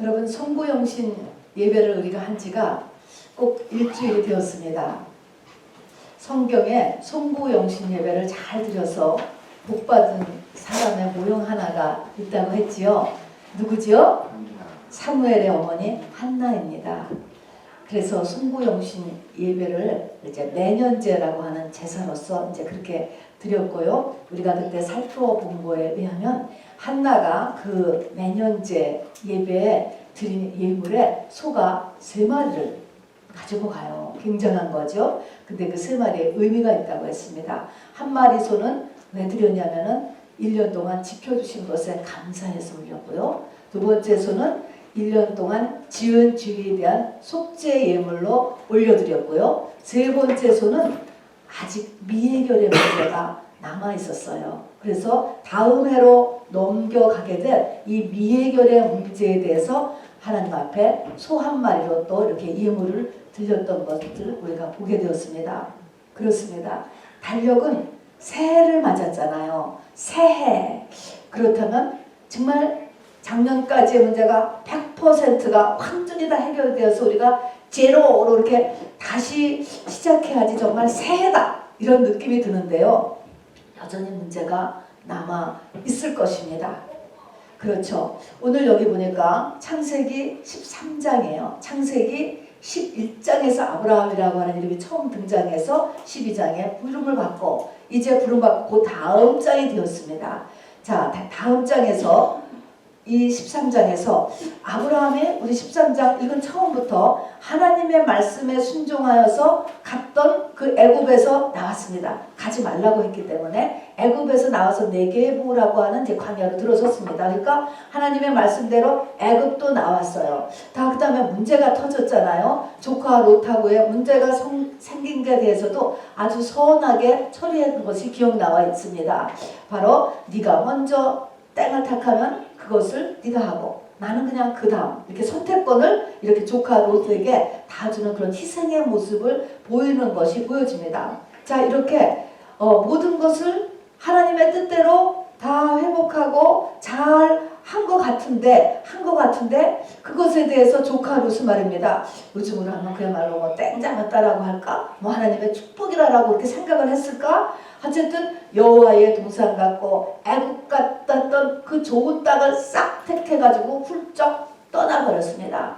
여러분 송구영신 예배를 우리가 한 지가 꼭 일주일이 되었습니다. 성경에 송구영신 예배를 잘 드려서 복받은 사람의 모형 하나가 있다고 했지요. 누구지요? 사무엘의 어머니 한나입니다. 그래서 송구영신 예배를 이제 매년제라고 하는 제사로서 이제 그렇게 드렸고요. 우리가 그때 살펴본 거에 의하면 한나가 그 매년제 예배에 드린 예물에 소가 3마리를 가지고 가요. 굉장한 거죠. 근데 그 3마리에 의미가 있다고 했습니다. 한 마리 소는 왜 드렸냐면은 1년 동안 지켜주신 것에 감사해서 올렸고요. 두 번째 소는 1년 동안 지은 주에 대한 속죄 예물로 올려드렸고요. 세 번째 소는 아직 미해결의 문제가 남아 있었어요. 그래서 다음 해로 넘겨가게 될 이 미해결의 문제에 대해서 하나님 앞에 소 한 마리로 또 이렇게 예물을 드렸던 것을 우리가 보게 되었습니다. 그렇습니다. 달력은 새해를 맞았잖아요. 새해. 그렇다면 정말 작년까지의 문제가 100%가 완전히 다 해결되어서 우리가 제로로 이렇게 다시 시작해야지 정말 새해다 이런 느낌이 드는데요. 여전히 문제가 남아 있을 것입니다. 그렇죠. 오늘 여기 보니까 창세기 13장이에요. 창세기 11장에서 아브라함이라고 하는 이름이 처음 등장해서 12장에 부름을 받고 이제 부름받고 그 다음 장이 되었습니다. 자, 다음 장에서 이 13장에서 아브라함이 우리 13장 읽은 처음부터 하나님의 말씀에 순종하여서 갔던 그 애굽에서 나왔습니다. 가지 말라고 했기 때문에 애굽에서 나와서 네게보라고 하는 이제 광야로 들어섰습니다. 그러니까 하나님의 말씀대로 애굽도 나왔어요. 그 다음에 문제가 터졌잖아요. 조카 롯하고의 문제가 생긴 데 대해서도 아주 선하게 처리한 것이 기억나와 있습니다. 바로 네가 먼저 땅을 택하면 그것을 네가 하고 나는 그냥 그 다음 이렇게 선택권을 이렇게 조카 롯에게 다 주는 그런 희생의 모습을 보이는 것이 보여집니다. 자, 이렇게 모든 것을 하나님의 뜻대로 다 회복하고 잘 한 것 같은데 그것에 대해서 조카 롯은 말입니다. 요즘으로 하면 그야말로 뭐 땡잡았다라고 할까? 뭐 하나님의 축복이라고 그렇게 생각을 했을까? 어쨌든 여호와의 동산 같고 애굽 같았던 그 좋은 땅을 싹 택해가지고 훌쩍 떠나버렸습니다.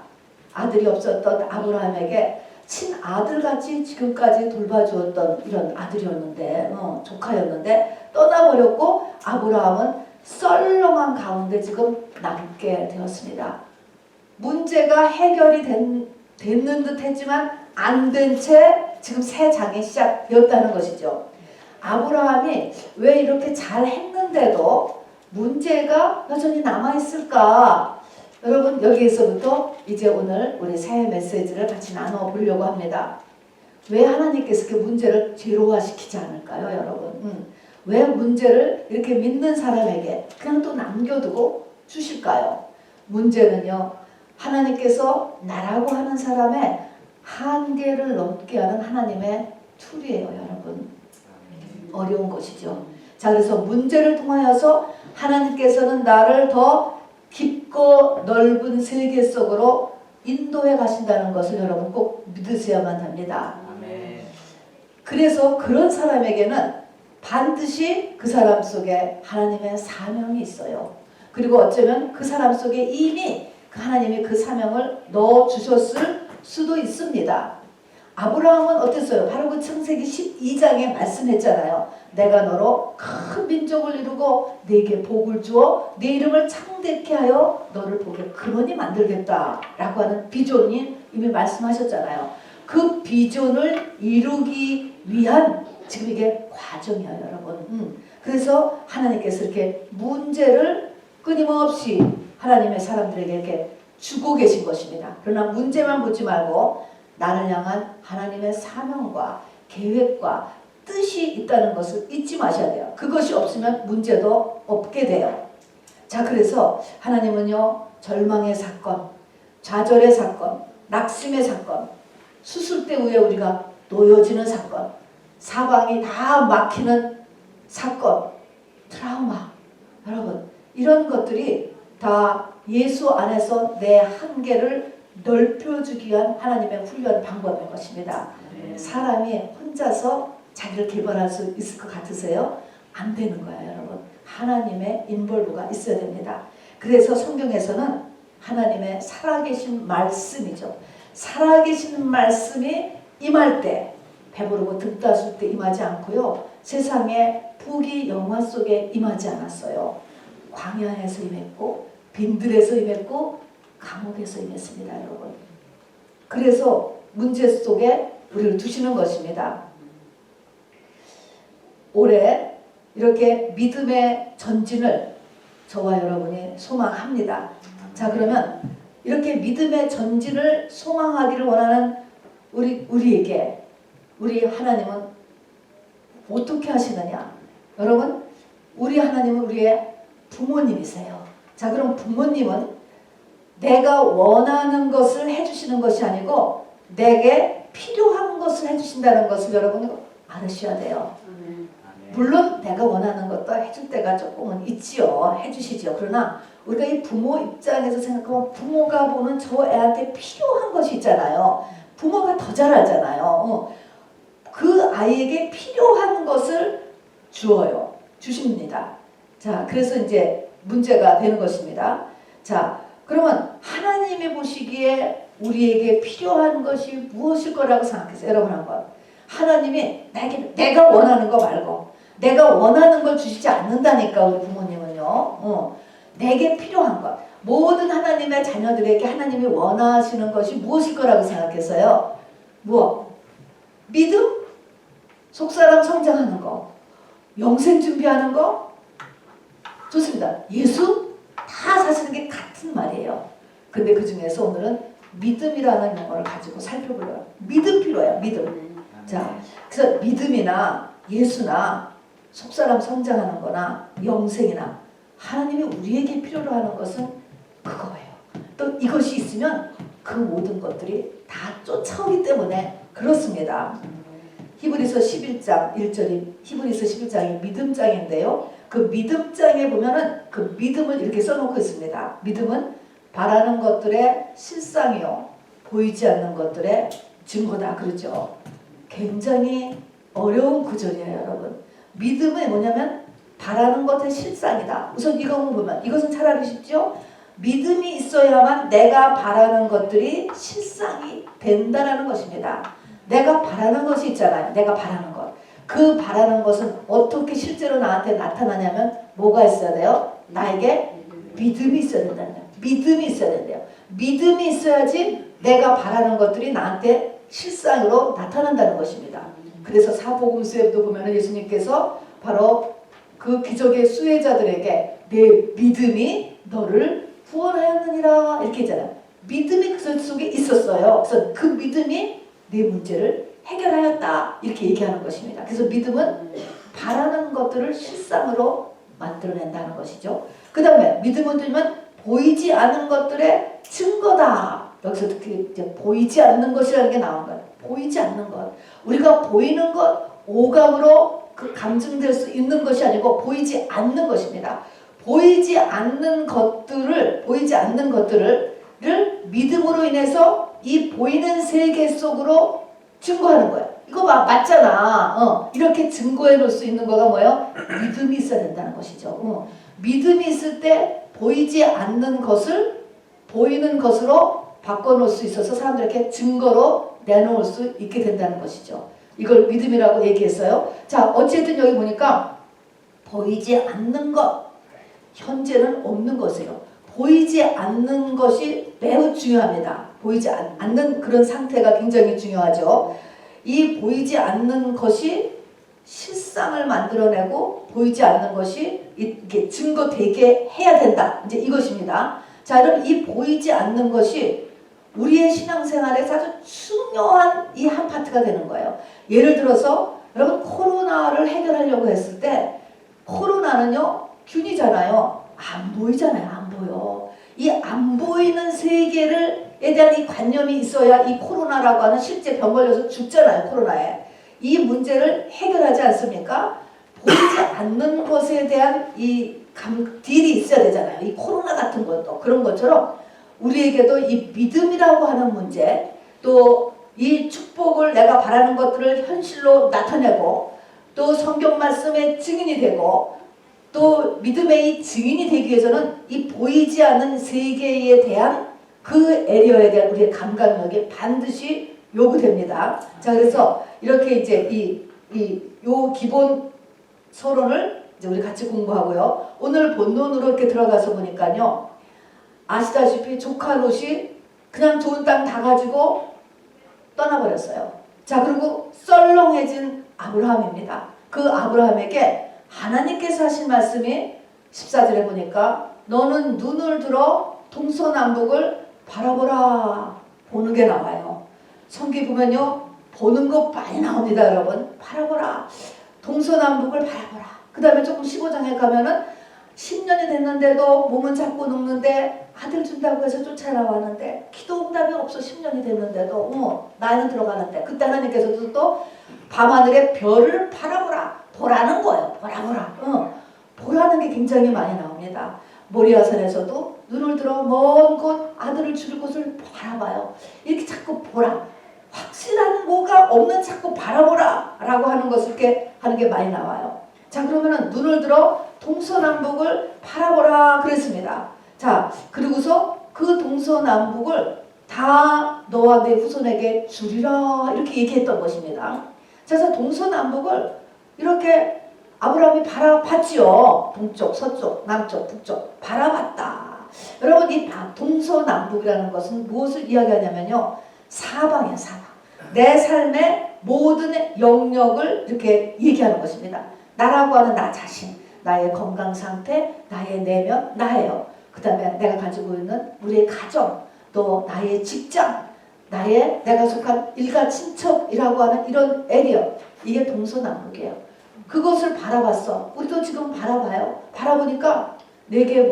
아들이 없었던 아브라함에게 친아들같이 지금까지 돌봐주었던 이런 아들이었는데 조카였는데 떠나버렸고 아브라함은 썰렁한 가운데 지금 남게 되었습니다. 문제가 해결이 됐는 듯 했지만 안 된 채 지금 새 장이 시작되었다는 것이죠. 아브라함이 왜 이렇게 잘 했는데도 문제가 여전히 남아있을까? 여러분 여기에서부터 이제 오늘 우리 새해 메시지를 같이 나눠보려고 합니다. 왜 하나님께서 그 문제를 제로화시키지 않을까요, 여러분? 왜 문제를 이렇게 믿는 사람에게 그냥 또 남겨두고 주실까요? 문제는요, 하나님께서 나라고 하는 사람의 한계를 넘게 하는 하나님의 툴이에요, 여러분. 어려운 것이죠. 자, 그래서 문제를 통하여서 하나님께서는 나를 더 깊고 넓은 세계 속으로 인도해 가신다는 것을 여러분 꼭 믿으셔야만 합니다. 그래서 그런 사람에게는 반드시 그 사람 속에 하나님의 사명이 있어요. 그리고 어쩌면 그 사람 속에 이미 하나님이 그 사명을 넣어주셨을 수도 있습니다. 아브라함은 어땠어요? 바로 그 창세기 12장에 말씀했잖아요. 내가 너로 큰 민족을 이루고 네게 복을 주어 네 이름을 창대케 하여 너를 복의 근원이 만들겠다 라고 하는 비전이 이미 말씀하셨잖아요. 그 비전을 이루기 위한 지금 이게 과정이에요, 여러분. 그래서 하나님께서 이렇게 문제를 끊임없이 하나님의 사람들에게 이렇게 주고 계신 것입니다. 그러나 문제만 보지 말고 나를 향한 하나님의 사명과 계획과 뜻이 있다는 것을 잊지 마셔야 돼요. 그것이 없으면 문제도 없게 돼요. 자, 그래서 하나님은요, 절망의 사건, 좌절의 사건, 낙심의 사건, 수술대 위에 우리가 놓여지는 사건, 사방이 다 막히는 사건, 트라우마, 여러분 이런 것들이 다 예수 안에서 내 한계를 넓혀주기 위한 하나님의 훌륭한 방법인 것입니다. 사람이 혼자서 자기를 개발할 수 있을 것 같으세요? 안 되는 거예요, 여러분. 하나님의 인볼브가 있어야 됩니다. 그래서 성경에서는 하나님의 살아계신 말씀이죠. 살아계신 말씀이 임할 때, 배부르고 등 따술 때 임하지 않고요. 세상의 부귀 영화 속에 임하지 않았어요. 광야에서 임했고, 빈들에서 임했고, 감옥에서 임했습니다, 여러분. 그래서 문제 속에 우리를 두시는 것입니다. 올해 이렇게 믿음의 전진을 저와 여러분이 소망합니다. 자, 그러면 이렇게 믿음의 전진을 소망하기를 원하는 우리에게 우리 하나님은 어떻게 하시느냐? 여러분, 우리 하나님은 우리의 부모님이세요. 자, 그럼 부모님은 내가 원하는 것을 해주시는 것이 아니고 내게 필요한 것을 해주신다는 것을 여러분 알으셔야 돼요. 물론 내가 원하는 것도 해줄 때가 조금은 있지요. 해주시죠. 그러나 우리가 이 부모 입장에서 생각하면 부모가 보는 저 애한테 필요한 것이 있잖아요. 부모가 더 잘 알잖아요. 그 아이에게 필요한 것을 주어요. 주십니다. 자, 그래서 이제 문제가 되는 것입니다. 자, 그러면 하나님이 보시기에 우리에게 필요한 것이 무엇일 거라고 생각했어요? 여러분 한번. 하나님이 내가 원하는 거 말고 내가 원하는 걸 주시지 않는다니까 우리 부모님은요. 내게 필요한 것. 모든 하나님의 자녀들에게 하나님이 원하시는 것이 무엇일 거라고 생각했어요? 무엇? 믿음? 속사람 성장하는 거. 영생 준비하는 거? 좋습니다. 예수? 다 사실은 게 같은 말이에요. 근데 그 중에서 오늘은 믿음이라는 용어를 가지고 살펴보려고. 믿음 필요해요. 믿음. 자, 그래서 믿음이나 예수나 속사람 성장하는 거나 영생이나 하나님이 우리에게 필요로 하는 것은 그거예요. 또 이것이 있으면 그 모든 것들이 다 쫓아오기 때문에 그렇습니다. 히브리서 11장 1절이 히브리서 11장이 믿음장인데요. 그 믿음장에 보면은 그 믿음을 이렇게 써놓고 있습니다. 믿음은 바라는 것들의 실상이요. 보이지 않는 것들의 증거다. 그러죠. 굉장히 어려운 구절이에요, 여러분. 믿음은 뭐냐면 바라는 것의 실상이다. 우선 이거 보면 이것은 차라리 쉽죠? 믿음이 있어야만 내가 바라는 것들이 실상이 된다라는 것입니다. 내가 바라는 것이 있잖아요. 내가 바라는 것. 그 바라는 것은 어떻게 실제로 나한테 나타나냐면 뭐가 있어야 돼요? 나에게 믿음이 있어야 된다는 거예요. 믿음이 있어야 된대요. 믿음이 있어야지 내가 바라는 것들이 나한테 실상으로 나타난다는 것입니다. 그래서 사복음서에도 보면 예수님께서 바로 그 기적의 수혜자들에게 내 믿음이 너를 구원하였느니라 이렇게 했잖아요. 믿음이 그 속에 있었어요. 그래서 그 믿음이 내 문제를 해결하였다 이렇게 얘기하는 것입니다. 그래서 믿음은 바라는 것들을 실상으로 만들어낸다는 것이죠. 그 다음에 믿음은 들면 보이지 않는 것들의 증거다. 여기서 특히 이제 보이지 않는 것이라는 게 나온 거예요. 보이지 않는 것. 우리가 보이는 것 오감으로 그 감증될 수 있는 것이 아니고 보이지 않는 것입니다. 보이지 않는 것들을 믿음으로 인해서 이 보이는 세계 속으로 증거하는 거예요. 이거 맞잖아. 이렇게 증거해 놓을 수 있는 거가 뭐예요? 믿음이 있어야 된다는 것이죠. 믿음이 있을 때 보이지 않는 것을 보이는 것으로 바꿔놓을 수 있어서 사람들에게 증거로 내놓을 수 있게 된다는 것이죠. 이걸 믿음이라고 얘기했어요. 자, 어쨌든 여기 보니까 보이지 않는 것, 현재는 없는 것이에요. 보이지 않는 것이 매우 중요합니다. 보이지 않는 그런 상태가 굉장히 중요하죠. 이 보이지 않는 것이 실상을 만들어내고 보이지 않는 것이 이렇게 증거되게 해야 된다. 이제 이것입니다. 자, 여러분 이 보이지 않는 것이 우리의 신앙생활에서 아주 중요한 이 한 파트가 되는 거예요. 예를 들어서 여러분 코로나를 해결하려고 했을 때 코로나는요 균이잖아요. 안 보이잖아요. 안 보여. 이 안 보이는 세계에 대한 이 관념이 있어야 이 코로나라고 하는 실제 병 걸려서 죽잖아요. 코로나에. 이 문제를 해결하지 않습니까? 보이지 않는 것에 대한 이 딜이 있어야 되잖아요. 이 코로나 같은 것도 그런 것처럼 우리에게도 이 믿음이라고 하는 문제, 또 이 축복을 내가 바라는 것들을 현실로 나타내고 또 성경 말씀의 증인이 되고 또 믿음의 이 증인이 되기 위해서는 이 보이지 않는 세계에 대한 그 에리어에 대한 우리의 감각력이 반드시 요구됩니다. 자, 그래서 이렇게 이제 요 기본 서론을 이제 우리 같이 공부하고요. 오늘 본론으로 이렇게 들어가서 보니까요. 아시다시피 조카 롯이 그냥 좋은 땅 다 가지고 떠나버렸어요. 자, 그리고 썰렁해진 아브라함입니다. 그 아브라함에게 하나님께서 하신 말씀이 14절에 보니까 너는 눈을 들어 동서남북을 바라보라. 보는 게 나와요. 성경 보면요. 보는 거 많이 나옵니다, 여러분. 바라보라. 동서남북을 바라보라. 그 다음에 조금 15장에 가면은 10년이 됐는데도 몸은 자꾸 눕는데 아들 준다고 해서 쫓아나왔는데 기도 응답이 없어. 10년이 됐는데도 나이는 들어가는데 그때 하나님께서도 또 밤하늘의 별을 바라보라. 보라는 거예요. 보라보라. 보라는 게 굉장히 많이 나옵니다. 모리아산에서도 눈을 들어 먼 곳 아들을 줄 곳을 바라봐요. 이렇게 자꾸 보라. 확실한 뭐가 없는 자꾸 바라보라 라고 하는 것을 이렇게 하는 게 많이 나와요. 자, 그러면은 눈을 들어 동서남북을 바라보라 그랬습니다. 자, 그리고서 그 동서남북을 다 너와 내 후손에게 주리라 이렇게 얘기했던 것입니다. 자, 그래서 동서남북을 이렇게 아브라함이 바라봤지요. 동쪽, 서쪽, 남쪽, 북쪽 바라봤다. 여러분 이 동서남북이라는 것은 무엇을 이야기하냐면요. 사방이에요. 사방. 내 삶의 모든 영역을 이렇게 얘기하는 것입니다. 나라고 하는 나 자신, 나의 건강상태, 나의 내면, 나예요. 그 다음에 내가 가지고 있는 우리의 가정, 또 나의 직장, 내가 속한 일가 친척이라고 하는 이런 에리어, 이게 동서남북이에요. 그것을 바라봤어. 우리도 지금 바라봐요. 바라보니까 내게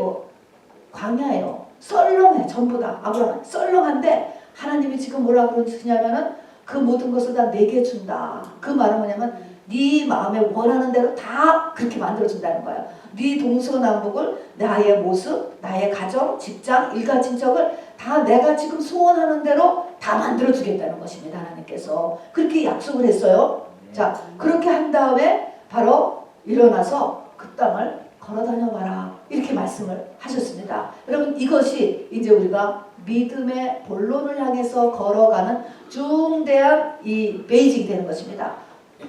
광야예요. 썰렁해. 전부 다. 아브라함 썰렁한데 하나님이 지금 뭐라 그러시냐면은 그 모든 것을 다 내게 준다. 그 말은 뭐냐면 네 마음에 원하는 대로 다 그렇게 만들어준다는 거예요. 네 동서남북을 나의 모습, 나의 가정, 직장, 일가 친척을 다 내가 지금 소원하는 대로 다 만들어주겠다는 것입니다. 하나님께서 그렇게 약속을 했어요. 자, 그렇게 한 다음에 바로 일어나서 그 땅을 걸어다녀봐라 이렇게 말씀을 하셨습니다. 여러분 이것이 이제 우리가 믿음의 본론을 향해서 걸어가는 중대한 이 베이직이 되는 것입니다.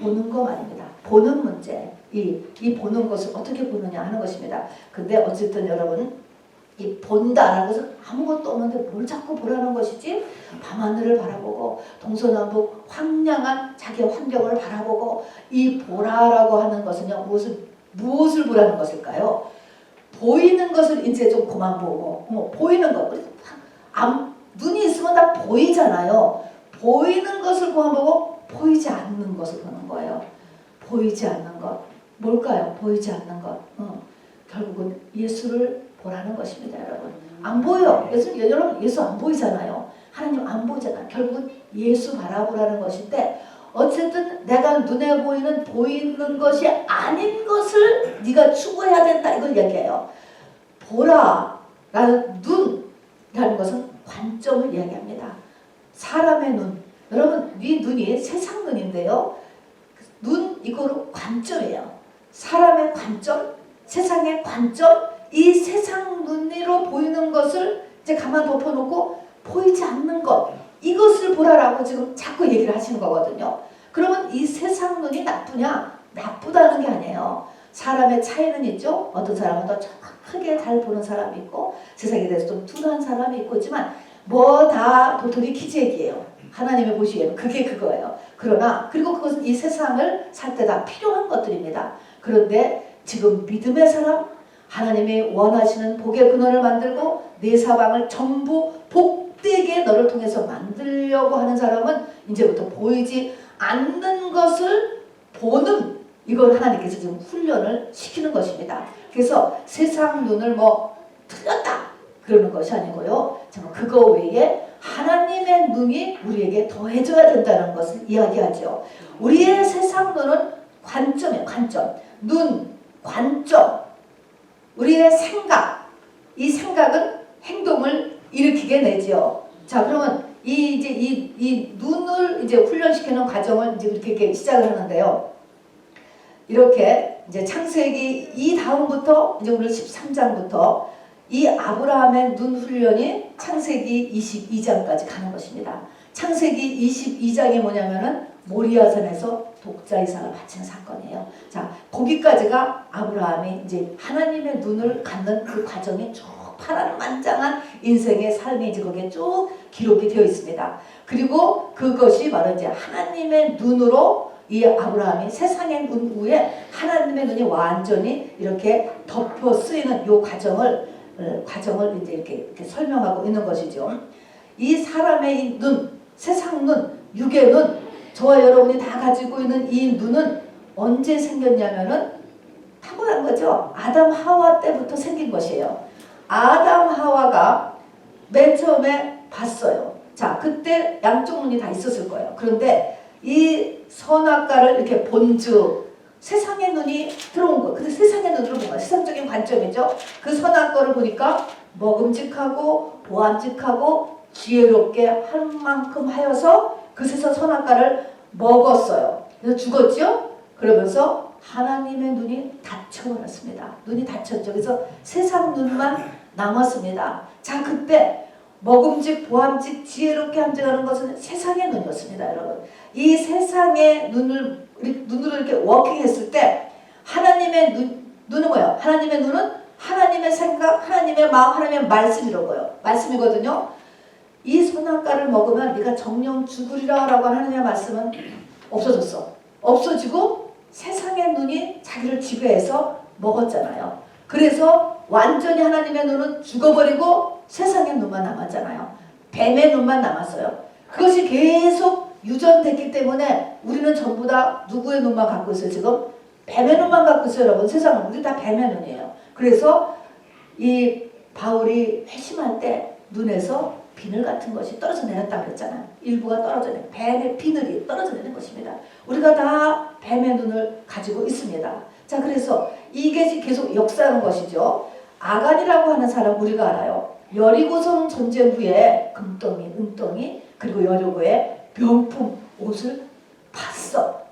보는 것만입니다. 보는 문제. 이 보는 것을 어떻게 보느냐 하는 것입니다. 근데 어쨌든 여러분 이 본다라는 것은 아무것도 없는데 뭘 자꾸 보라는 것이지? 밤하늘을 바라보고 동서남북 황량한 자기의 환경을 바라보고 이 보라라고 하는 것은요. 무엇을 보라는 것일까요? 보이는 것을 이제 좀 그만 보고 보이는 것. 눈이 있으면 다 보이잖아요. 보이는 것을 그만 보고 보이지 않는 것을 보는 거예요. 보이지 않는 것. 뭘까요? 보이지 않는 것. 결국은 예수를 보라는 것입니다, 여러분. 안 보여. 여러분 예수 안 보이잖아요. 하나님 안 보이잖아요. 결국은 예수 바라보라는 것인데 어쨌든 내가 눈에 보이는 것이 아닌 것을 네가 추구해야 된다. 이걸 얘기해요. 보라라는 눈이라는 것은 관점을 이야기합니다. 사람의 눈. 여러분 네 눈이 세상 눈인데요. 눈 이거로 관점이에요. 사람의 관점, 세상의 관점, 이 세상 눈으로 보이는 것을 이제 가만 덮어놓고 보이지 않는 것, 이것을 보라라고 지금 자꾸 얘기를 하시는 거거든요. 그러면 이 세상 눈이 나쁘냐? 나쁘다는 게 아니에요. 사람의 차이는 있죠. 어떤 사람은 더 정확하게 잘 보는 사람이 있고 세상에 대해서 좀 둔한 사람이 있지만 뭐 다 도토리 키재기예요. 하나님이 보시기에는 그게 그거예요. 그리고 그것은 이 세상을 살 때 다 필요한 것들입니다. 그런데 지금 믿음의 사람, 하나님이 원하시는 복의 근원을 만들고 내 사방을 전부 복되게 너를 통해서 만들려고 하는 사람은 이제부터 보이지 않는 것을 보는, 이걸 하나님께서 지금 훈련을 시키는 것입니다. 그래서 세상 눈을 틀렸다 그러는 것이 아니고요. 정말 그거 외에 하나님의 눈이 우리에게 더해져야 된다는 것을 이야기하죠. 우리의 세상 눈은 관점이에요. 관점. 눈, 관점. 우리의 생각, 이 생각은 행동을 일으키게 내지요. 자, 그러면 이 눈을 이제 훈련시키는 과정을 이제 이렇게 시작을 하는데요. 이렇게 이제 창세기 이 다음부터 이제 오늘 13장부터 이 아브라함의 눈 훈련이 창세기 22장까지 가는 것입니다. 창세기 22장이 뭐냐면은 모리아산에서 독자 이삭을 바치는 사건이에요. 자, 거기까지가 아브라함이 이제 하나님의 눈을 갖는 그 과정이 쭉 파란만장한 인생의 삶이 이제 거기에 쭉 기록이 되어 있습니다. 그리고 그것이 바로 이제 하나님의 눈으로 이 아브라함이 세상의 눈 위에 하나님의 눈이 완전히 이렇게 덮여 쓰이는 이 과정을 이제 이렇게 설명하고 있는 것이죠. 이 사람의 눈, 세상 눈, 육의 눈, 저와 여러분이 다 가지고 있는 이 눈은 언제 생겼냐면은 타고난 거죠. 아담 하와 때부터 생긴 것이에요. 아담 하와가 맨 처음에 봤어요. 자, 그때 양쪽 눈이 다 있었을 거예요. 그런데 이 선악과를 이렇게 본즉 세상의 눈이 들어온 거예요. 근데 세상의 눈으로 본 거예요. 세상적인 관점이죠. 그 선악과를 보니까 먹음직하고 보암직하고 지혜롭게 할 만큼 하여서 그새서 선악과를 먹었어요. 그래서 죽었죠. 그러면서 하나님의 눈이 닫혀버렸습니다. 눈이 닫혔죠. 그래서 세상 눈만 남았습니다. 자, 그때 먹음직, 보암직, 지혜롭게 함직하는 것은 세상의 눈이었습니다, 여러분. 이 세상의 눈으로 이렇게 워킹했을 때 하나님의 눈은 뭐예요? 하나님의 눈은 하나님의 생각, 하나님의 마음, 하나님의 말씀이라고요. 말씀이거든요. 이 선악과를 먹으면 네가 정령 죽으리라 라고 하는 하나님의 말씀은 없어졌어. 없어지고 세상의 눈이 자기를 지배해서 먹었잖아요. 그래서 완전히 하나님의 눈은 죽어버리고 세상의 눈만 남았잖아요. 뱀의 눈만 남았어요. 그것이 계속 유전됐기 때문에 우리는 전부 다 누구의 눈만 갖고 있어요? 지금 뱀의 눈만 갖고 있어요. 여러분, 세상은 우리 다 뱀의 눈이에요. 그래서 이 바울이 회심할 때 눈에서 비늘 같은 것이 떨어져 내렸다고 그랬잖아요. 일부가 떨어져 내려 뱀의 비늘이 떨어져 내는 것입니다. 우리가 다 뱀의 눈을 가지고 있습니다. 자, 그래서 이게 계속 역사하는 것이죠. 아간이라고 하는 사람 우리가 알아요. 여리고성 전쟁 후에 금덩이, 은덩이, 그리고 여리고의 명품 옷을 봤어.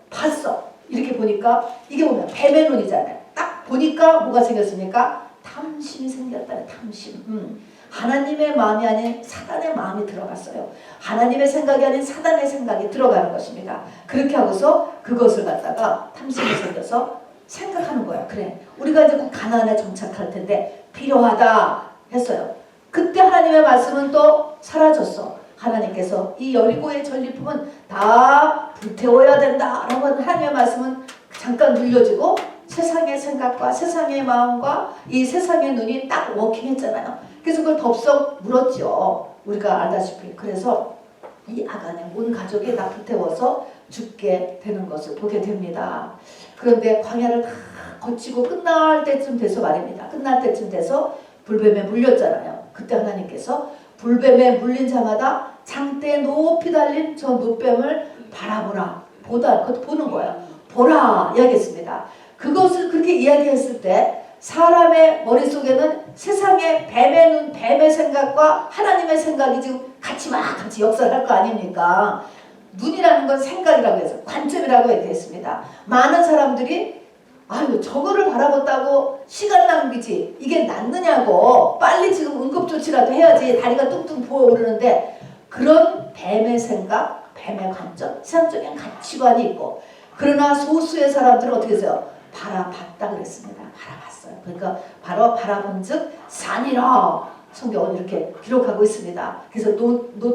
이렇게 보니까 이게 보면 뱀의 눈이잖아요. 딱 보니까 뭐가 생겼습니까? 탐심이 생겼다는 탐심. 하나님의 마음이 아닌 사단의 마음이 들어갔어요. 하나님의 생각이 아닌 사단의 생각이 들어가는 것입니다. 그렇게 하고서 그것을 갖다가 탐심이 생겨서 생각하는 거야. 그래, 우리가 이제 가나안에 정착할 텐데 필요하다 했어요. 그때 하나님의 말씀은 또 사라졌어. 하나님께서 이 여리고의 전리품은 다 불태워야 된다라고 하는 하나님의 말씀은 잠깐 눌려지고 세상의 생각과 세상의 마음과 이 세상의 눈이 딱 워킹했잖아요. 그래서 그걸 덥석 물었죠. 우리가 알다시피. 그래서 이 아간의 온 가족이 다 불태워서 죽게 되는 것을 보게 됩니다. 그런데 광야를 다 거치고 끝날 때쯤 돼서 말입니다. 끝날 때쯤 돼서 불뱀에 물렸잖아요. 그때 하나님께서 불뱀에 물린 자마다 장대에 높이 달린 저 노뱀을 바라보라. 그것도 보는 거예요. 보라 이야기했습니다. 그것을 그렇게 이야기했을 때 사람의 머릿속에는 세상의 뱀의 눈, 뱀의 생각과 하나님의 생각이 지금 같이 역사를 할 거 아닙니까? 눈이라는 건 생각이라고 해서 관점이라고 얘기했습니다. 많은 사람들이 아유 저거를 바라봤다고 시간 낭비지 이게 낫느냐고 빨리 지금 응급조치라도 해야지 다리가 뚱뚱 부어오르는데 그런 뱀의 생각, 뱀의 관점, 세상적인 가치관이 있고 그러나 소수의 사람들은 어떻게 했어요? 바라봤다 그랬습니다. 바라봤어요. 그러니까 바로 바라본 즉 산이라 성경은 이렇게 기록하고 있습니다. 그래서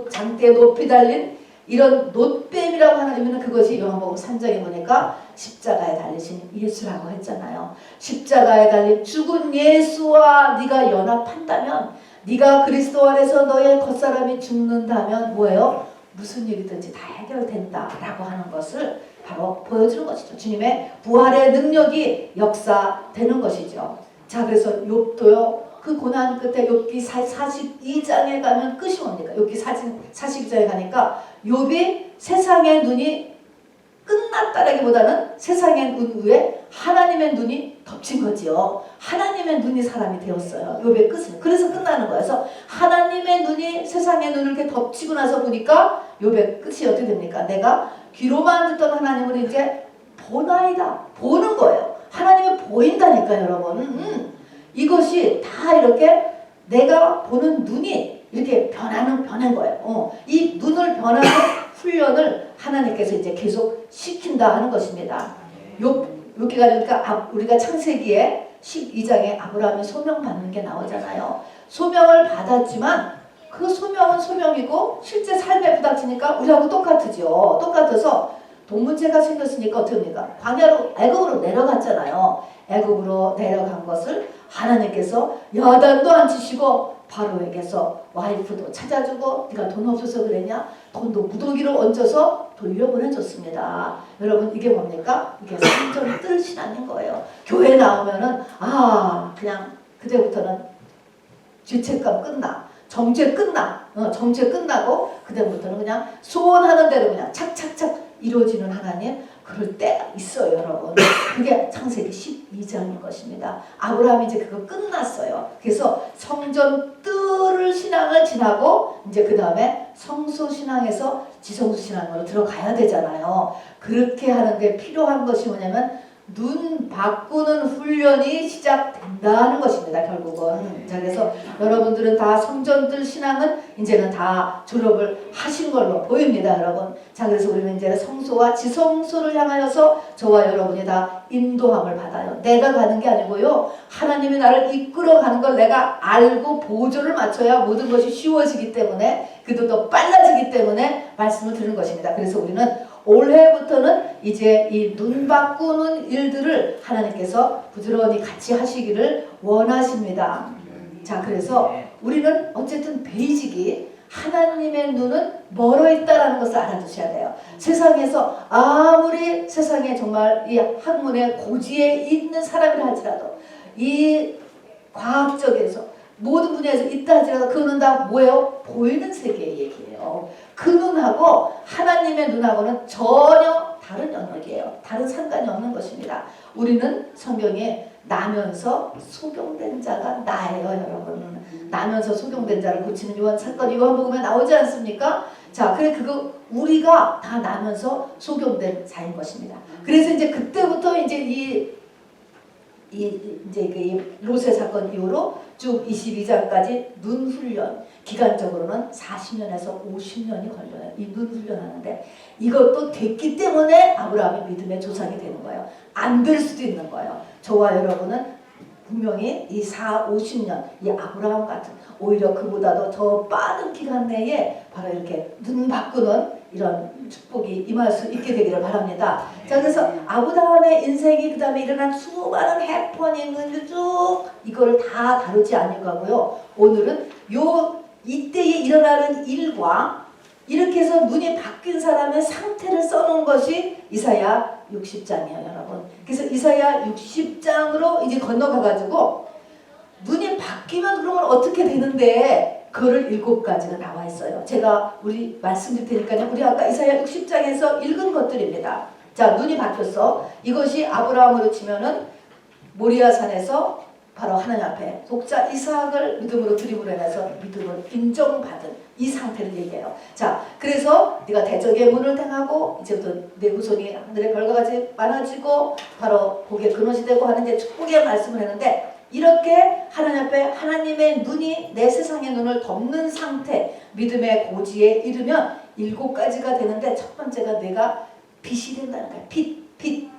장대에 높이 달린 이런 놋뱀이라고 하는 의미는 그것이 요한복음 3장에 보니까 십자가에 달리신 예수라고 했잖아요. 십자가에 달린 죽은 예수와 네가 연합한다면 네가 그리스도 안에서 너의 겉사람이 죽는다면 뭐예요? 무슨 일이든지 다 해결된다라고 하는 것을 바로 보여주는 것이죠. 주님의 부활의 능력이 역사되는 것이죠. 자, 그래서 욥도요. 그 고난 끝에 욥기 42장에 가면 끝이 뭡니까? 욥기 42장에 가니까 욥이 세상의 눈이 끝났다라기보다는 세상의 눈 위에 하나님의 눈이 덮친 거지요. 하나님의 눈이 사람이 되었어요. 욥의 끝은. 그래서 끝나는 거예요. 그래서 하나님의 눈이 세상의 눈을 이렇게 덮치고 나서 보니까 욥의 끝이 어떻게 됩니까? 내가 귀로만 듣던 하나님을 이제 보나이다. 보는 거예요. 하나님이 보인다니까요, 여러분. 이것이 다 이렇게 내가 보는 눈이 이렇게 변한 거예요. 이 눈을 변하는 훈련을 하나님께서 이제 계속 시킨다 하는 것입니다. 이렇게 가니까 우리가 창세기에 12장에 아브라함이 소명받는 게 나오잖아요. 소명을 받았지만 그 소명은 소명이고 실제 삶에 부닥치니까 우리하고 똑같으죠. 똑같아서 돈 문제가 생겼으니까 어떻게 합니까? 광야로 애굽으로 내려갔잖아요. 애굽으로 내려간 것을 하나님께서 야단도 안 치시고 바로에게서 와이프도 찾아주고 네가 돈 없어서 그랬냐? 돈도 무더기로 얹어서 돌려보내줬습니다. 여러분 이게 뭡니까? 이게 성전 뜰 신앙인 거예요. 교회 나오면은 그냥 그때부터는 죄책감 끝나. 정죄 끝나. 정죄 끝나고 그때부터는 그냥 소원하는 대로 그냥 착착착 이루어지는 하나님 그럴 때가 있어요, 여러분. 그게 창세기 12장인 것입니다. 아브라함이 이제 그거 끝났어요. 그래서 성전 뜰을 신앙을 지나고 이제 그 다음에 성소 신앙에서 지성소 신앙으로 들어가야 되잖아요. 그렇게 하는데 필요한 것이 뭐냐면 눈 바꾸는 훈련이 시작된다는 것입니다. 결국은. 자, 그래서 여러분들은 다 성전들 신앙은 이제는 다 졸업을 하신 걸로 보입니다, 여러분. 자, 그래서 우리는 이제 성소와 지성소를 향하여서 저와 여러분이 다 인도함을 받아요. 내가 가는 게 아니고요. 하나님이 나를 이끌어가는 걸 내가 알고 보조를 맞춰야 모든 것이 쉬워지기 때문에 그도 더 빨라지기 때문에 말씀을 드리는 것입니다. 그래서 우리는 올해부터는 이제 이 눈 바꾸는 일들을 하나님께서 부지런히 같이 하시기를 원하십니다. 자, 그래서 우리는 어쨌든 베이직이 하나님의 눈은 멀어 있다라는 것을 알아두셔야 돼요. 세상에서 아무리 세상에 정말 이 학문의 고지에 있는 사람이라 할지라도 이 과학적에서 모든 분야에서 있다 할지라도 그거는 다 뭐예요? 보이는 세계의 얘기예요. 그 눈하고 하나님의 눈하고는 전혀 다른 영역이에요. 다른 상관이 없는 것입니다. 우리는 성경에 나면서 소경된 자가 나예요, 여러분. 나면서 소경된 자를 고치는 요한 사건 요한복음에 나오지 않습니까? 자, 그래 그거 우리가 다 나면서 소경된 자인 것입니다. 그래서 이제 그때부터 이제 이 롯의 사건 이후로 쭉 22장까지 눈 훈련 기간적으로는 40년에서 50년이 걸려요. 이 눈 훈련하는데 이것도 됐기 때문에 아브라함이 믿음의 조상이 되는 거예요. 안 될 수도 있는 거예요. 저와 여러분은 분명히 이 50년 이 아브라함 같은 오히려 그보다도 더 빠른 기간 내에 바로 이렇게 눈 바꾸는 이런 축복이 임할 수 있게 되기를 바랍니다. 자, 그래서 아브라함의 인생이 그 다음에 일어난 수많은 해퍼닝을 쭉 이거를 다 다루지 않을 거고요. 오늘은 이때에 일어나는 일과 이렇게 해서 눈이 바뀐 사람의 상태를 써놓은 것이 이사야 60장이에요, 여러분. 그래서 이사야 60장으로 이제 건너가가지고 눈이 바뀌면 그러면 어떻게 되는데 그거를 7가지가 나와 있어요. 제가 우리 말씀드릴 테니까요. 우리 아까 이사야 60장에서 읽은 것들입니다. 자, 눈이 바뀌었어. 이것이 아브라함으로 치면은 모리아산에서 바로 하나님 앞에 독자 이삭을 믿음으로 드림으로 인해서 믿음을 인정받은 이 상태를 얘기해요. 자, 그래서 네가 대적의 문을 당하고 이제부터 내 후손이 하늘의 별과 같이 많아지고 바로 복의 근원이 되고 하는 이제 축복의 말씀을 했는데 이렇게 하나님 앞에 하나님의 눈이 내 세상의 눈을 덮는 상태 믿음의 고지에 이르면 7가지가 되는데 첫 번째가 내가 빛이 된다는 거야. 빛.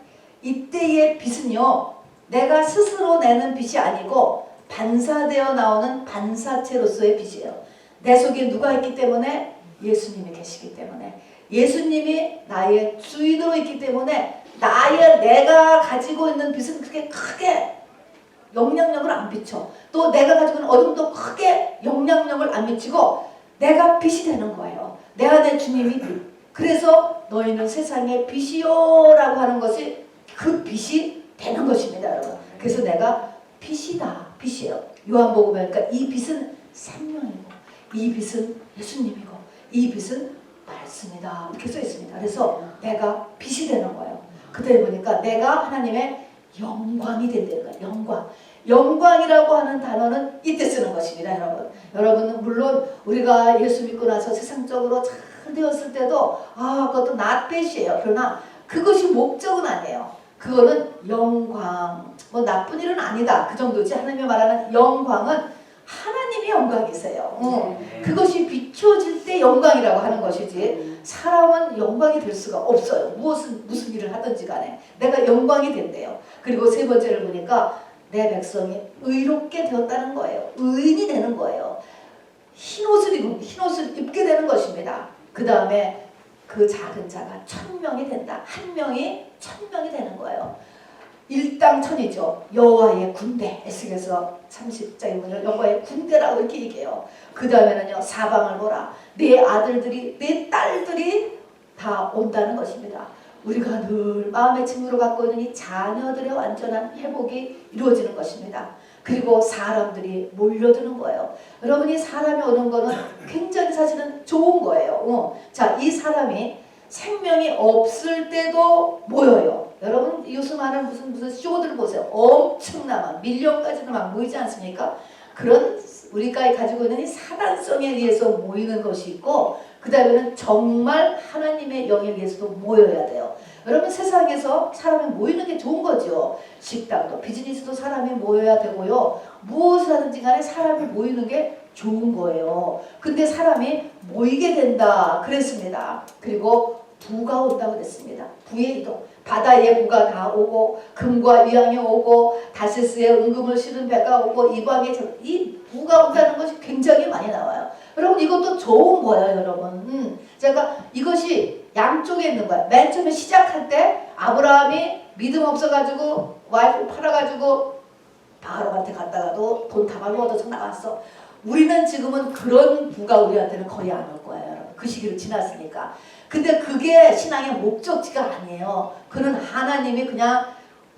이때의 빛은요. 내가 스스로 내는 빛이 아니고 반사되어 나오는 반사체로서의 빛이에요. 내 속에 누가 있기 때문에? 예수님이 계시기 때문에. 예수님이 나의 주인으로 있기 때문에 내가 가지고 있는 빛은 그렇게 크게 영향력을 안 비춰. 또 내가 가지고 있는 어둠도 크게 영향력을 안 미치고 내가 빛이 되는 거예요. 내 안에 주님이 빛. 그래서 너희는 세상의 빛이요 라고 하는 것이 그 빛이 되는 것입니다, 여러분. 그래서 내가 빛이다. 빛이에요. 요한복음에 그러니까 이 빛은 생명이고 이 빛은 예수님이고 이 빛은 맞습니다. 이렇게 써 있습니다. 그래서 내가 빛이 되는 거예요. 그때 보니까 내가 하나님의 영광이 된다는 거예요. 영광. 영광이라고 하는 단어는 이때 쓰는 것입니다, 여러분. 여러분은 물론 우리가 예수 믿고 나서 세상적으로 잘 되었을 때도 그것도 not bad이에요. 그러나 그것이 목적은 아니에요. 그거는 영광, 뭐 나쁜 일은 아니다. 그 정도지. 하나님이 말하는 영광은 하나님의 영광이세요. 그것이 비춰질 때 영광이라고 하는 것이지 사람은 영광이 될 수가 없어요. 무슨 일을 하든지 간에 내가 영광이 된대요. 그리고 세 번째를 보니까 내 백성이 의롭게 되었다는 거예요. 의인이 되는 거예요. 흰옷을 입게 되는 것입니다. 그 다음에 그 작은 자가 1000명이 된다. 한 명이 1000명이 되는 거예요. 일당천이죠. 여호와의 군대. 에스겔서 30장에 보면 여호와의 군대라고 이렇게 얘기해요. 그 다음에는요, 사방을 보라. 내 아들들이, 내 딸들이 다 온다는 것입니다. 우리가 늘 마음의 증으로 갖고 있는 이 자녀들의 완전한 회복이 이루어지는 것입니다. 그리고 사람들이 몰려드는 거예요. 여러분이 사람이 오는 거는 굉장히 사실은 좋은 거예요. 자, 이 사람이 생명이 없을 때도 모여요. 여러분 요즘 하는 무슨 쇼들 보세요. 엄청나만 밀ион까지는 막 모이지 않습니까? 그런 우리가 가지고 있는 이 사단성에 의해서 모이는 것이 있고, 그 다음에는 정말 하나님의 영에 의해서도 모여야 돼요. 여러분 세상에서 사람이 모이는 게 좋은 거죠. 식당도 비즈니스도 사람이 모여야 되고요. 무엇을 하든지 간에 사람이 모이는 게 좋은 거예요. 근데 사람이 모이게 된다 그랬습니다. 그리고 부가 온다고 그랬습니다. 부의 이동. 바다의 부가 다 오고 금과 위황이 오고 다시스의 은금을 실은 배가 오고 이방의 이 부가 온다는 것이 굉장히 많이 나와요. 여러분 이것도 좋은 거예요, 여러분. 제가 이것이 양쪽에 있는 거예요. 맨 처음에 시작할 때 아브라함이 믿음 없어가지고 와이프 팔아가지고 바로한테 갔다가도 돈 다 말로 얻어서 나왔어. 우리는 지금은 그런 부가 우리한테는 거의 안 올 거예요, 여러분. 그 시기를 지났으니까. 근데 그게 신앙의 목적지가 아니에요. 그는 하나님이 그냥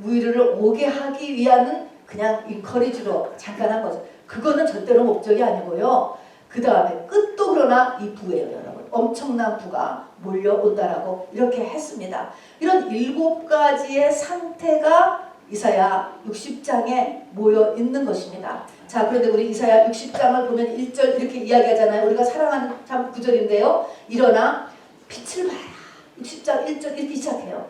우리를 오게 하기 위한 그냥 인커리지로 잠깐 한 거죠. 그거는 절대로 목적이 아니고요. 그 다음에 끝도 그러나 이 부예요, 여러분. 엄청난 부가 몰려온다라고 이렇게 했습니다. 이런 7가지의 상태가 이사야 60장에 모여 있는 것입니다. 자, 그런데 우리 이사야 60장을 보면 1절 이렇게 이야기하잖아요. 우리가 사랑하는 참 구절인데요. 일어나 빛을 발하라. 60장 1절 이렇게 시작해요.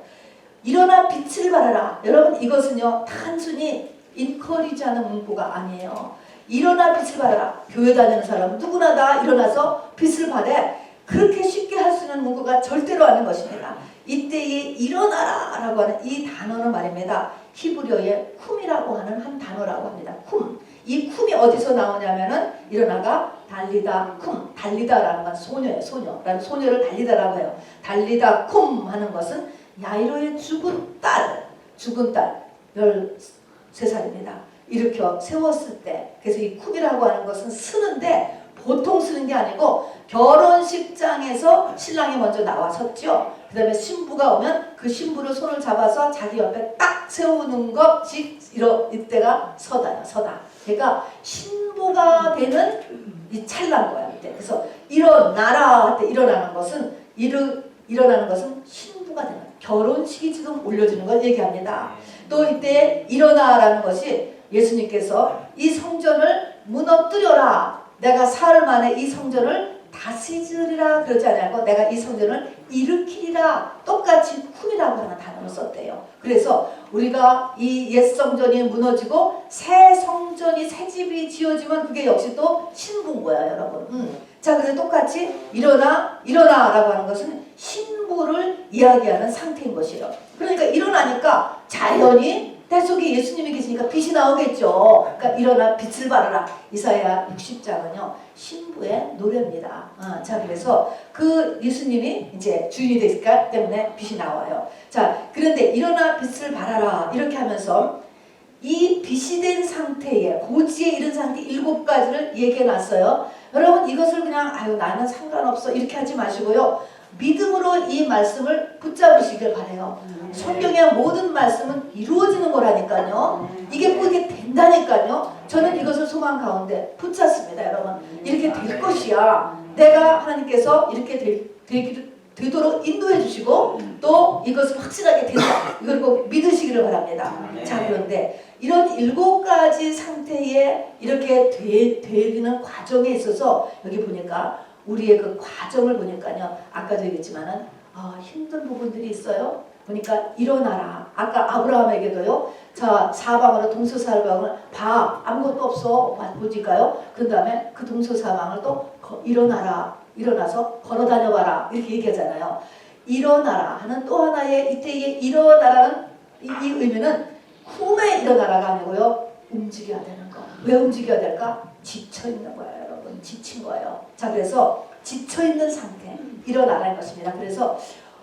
일어나 빛을 발하라. 여러분 이것은요 단순히 인커리지하는 문구가 아니에요. 일어나 빛을 발하라. 교회 다니는 사람 누구나 다 일어나서 빛을 발해. 그렇게 쉽게 할 수 있는 문구가 절대로 아닌 것입니다. 이때에 일어나라 라고 하는 이 단어는 말입니다. 히브리어의 쿰이라고 하는 한 단어라고 합니다. 쿰. 이 쿰이 어디서 나오냐면은 일어나가 달리다 쿰. 달리다라는 건 소녀예요. 소녀라는 소녀를 달리다라고 해요. 달리다 쿰 하는 것은 야이로의 죽은 딸 13살입니다. 일으켜 세웠을 때, 그래서 이 쿰이라고 하는 것은 쓰는데 보통 쓰는 게 아니고 결혼식장에서 신랑이 먼저 나와섰죠. 그 다음에 신부가 오면 그 신부를 손을 잡아서 자기 옆에 딱 세우는 것이 이때가 서다요. 서다. 그러니까 신부가 되는 이 찰나인 거야. 이때. 그래서 일어나라 할 때 일어나는 것은 일어나는 것은 신부가 되는 결혼식이 지금 올려지는 걸 얘기합니다. 또 이때 일어나라는 것이 예수님께서 이 성전을 무너뜨려라. 내가 사흘 만에 이 성전을 다스리리라 그러지 않고 내가 이 성전을 일으키리라. 똑같이 쿰이라고 하는 단어를 썼대요. 그래서 우리가 이 옛 성전이 무너지고 새 성전이 새 집이 지어지면 그게 역시 또 신부인 거야, 여러분. 자, 그래서 똑같이 일어나라고 하는 것은 신부를 이야기하는 상태인 것이에요. 그러니까 일어나니까 자연히 내 속에 예수님이 계시니까 빛이 나오겠죠. 그러니까 일어나 빛을 발하라. 이사야 60장은요 신부의 노래입니다. 자, 그래서 그 예수님이 이제 주인이 됐기 때문에 빛이 나와요. 자, 그런데 일어나 빛을 발하라 이렇게 하면서 이 빛이 된 상태에 고지에 이른 상태 7가지를 얘기해 놨어요. 여러분 이것을 그냥 아유 나는 상관없어 이렇게 하지 마시고요. 믿음으로 이 말씀을 붙잡으시길 바래요. 성경의 모든 말씀은 이루어지는 거라니까요. 이게 뭐 이게 된다니까요. 저는 이것을 소망 가운데 붙잡습니다, 여러분. 이렇게 될 것이야. 내가 하나님께서 이렇게 되도록 인도해 주시고 또 이것을 확실하게 된다. 이걸 꼭 믿으시기를 바랍니다. 자, 그런데 이런 7가지 상태에 이렇게 되는 과정에 있어서 여기 보니까 우리의 그 과정을 보니까요. 아까도 얘기했지만은 힘든 부분들이 있어요. 보니까 일어나라. 아까 아브라함에게도요. 자, 사방으로 동서사방을 봐. 아무것도 없어. 보니까요. 그 다음에 그 동서사방을 또 일어나라. 일어나서 걸어다녀봐라. 이렇게 얘기하잖아요. 일어나라 하는 또 하나의 이때의 일어나라는 이 의미는 꿈에 일어나라가 아니고요. 움직여야 되는 거. 왜 움직여야 될까? 지쳐있는 거예요. 여러분. 지친 거예요. 자, 그래서 지쳐있는 상태. 일어나라는 것입니다. 그래서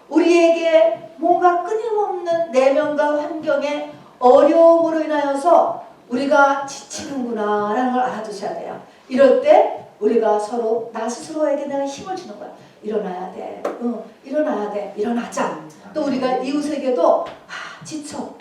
우리에게 뭔가 끊임없는 내면과 환경의 어려움으로 인하여서 우리가 지치는구나 라는 걸 알아두셔야 돼요. 이럴 때 우리가 서로 나 스스로에게 내가 힘을 주는 거야. 일어나야 돼. 일어나야 돼. 일어나자. 또 우리가 이웃에게도 지쳐.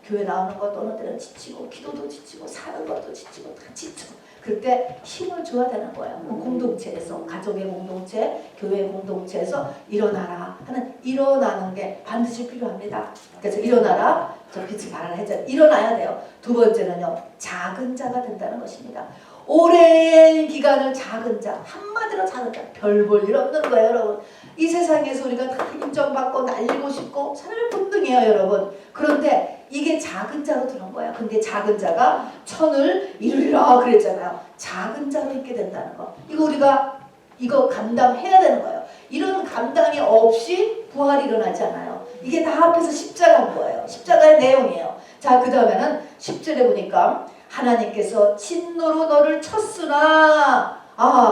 교회 나오는 것도 어느 때는 지치고 기도도 지치고 사는 것도 지치고 다 지쳐. 그럴 때 힘을 줘야 되는 거예요. 공동체에서 가족의 공동체, 교회의 공동체에서 일어나라 하는 일어나는 게 반드시 필요합니다. 그래서 일어나라. 저 빛이 발언을 했잖아요. 일어나야 돼요. 두 번째는요. 작은 자가 된다는 것입니다. 오랜 기간을 작은 자, 한마디로 작은 자, 별 볼 일 없는 거예요, 여러분. 이 세상에서 우리가 다 인정받고 날리고 싶고 사람의 본능이에요, 여러분. 그런데 이게 작은 자로 드는 거예요. 근데 작은 자가 천을 이루리라 그랬잖아요. 작은 자로 있게 된다는 거. 이거 우리가 이거 감당해야 되는 거예요. 이런 감당이 없이 부활이 일어나지 않아요. 이게 다 앞에서 십자가인 거예요. 십자가의 내용이에요. 자, 그 다음에는 10절에 보니까 하나님께서 진노로 너를 쳤으나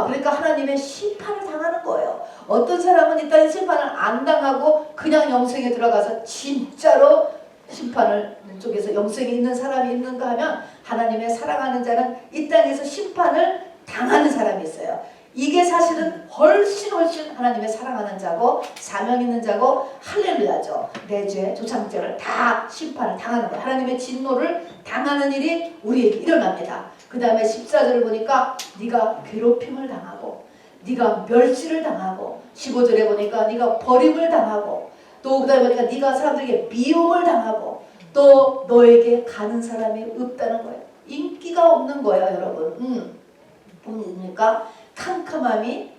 그러니까 하나님의 심판을 당하는 거예요. 어떤 사람은 일단 심판을 안 당하고 그냥 영생에 들어가서 진짜로 심판을 쪽에서 영생에 있는 사람이 있는가 하면 하나님의 사랑하는 자는 이 땅에서 심판을 당하는 사람이 있어요. 이게 사실은 훨씬 하나님의 사랑하는 자고 사명 있는 자고 할렐루야죠. 내 죄, 조상죄를 다 심판을 당하는 거예요. 하나님의 진노를 당하는 일이 우리에게 일어납니다. 그 다음에 14절을 보니까 네가 괴롭힘을 당하고 네가 멸시를 당하고 15절에 보니까 네가 버림을 당하고 또 그 다음에 보니까 네가 사람들에게 미움을 당하고 또 너에게 가는 사람이 없다는 거예요. 인기가 없는 거예요, 여러분. 보니까 캄캄함이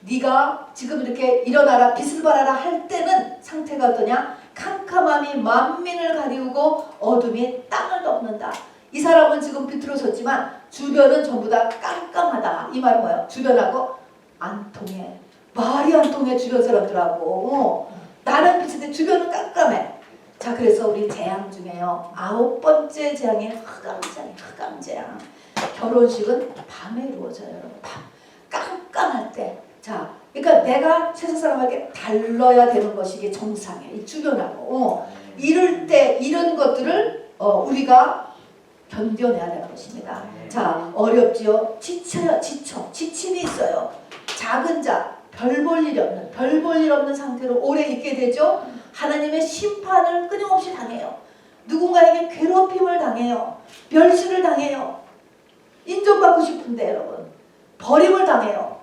네가 지금 이렇게 일어나라 빛을 발하라 할 때는 상태가 어떠냐? 캄캄함이 만민을 가리우고 어둠이 땅을 덮는다. 이 사람은 지금 빛으로 섰지만 주변은 전부 다 깜깜하다. 이 말은 뭐예요? 주변하고 안 통해. 말이 안 통해 주변 사람들하고. 나는 빛인데 주변은 깜깜해. 자, 그래서 우리 재앙 중에요. 9번째 재앙이 흑암재앙. 결혼식은 밤에 이루어져요, 여러분. 깜깜할 때. 자, 그러니까 내가 세상 사람에게 달러야 되는 것이 이게 정상이에요. 이 주변하고. 이럴 때 이런 것들을 우리가 견뎌내야 되는 것입니다. 자, 어렵지요. 지쳐요. 지침이 있어요. 작은 자, 별 볼 일 없는 상태로 오래 있게 되죠. 하나님의 심판을 끊임없이 당해요. 누군가에게 괴롭힘을 당해요. 멸시를 당해요. 인정받고 싶은데 여러분. 버림을 당해요.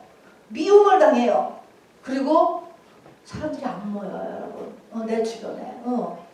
미움을 당해요. 그리고 사람들이 안 모여요, 여러분. 내 주변에.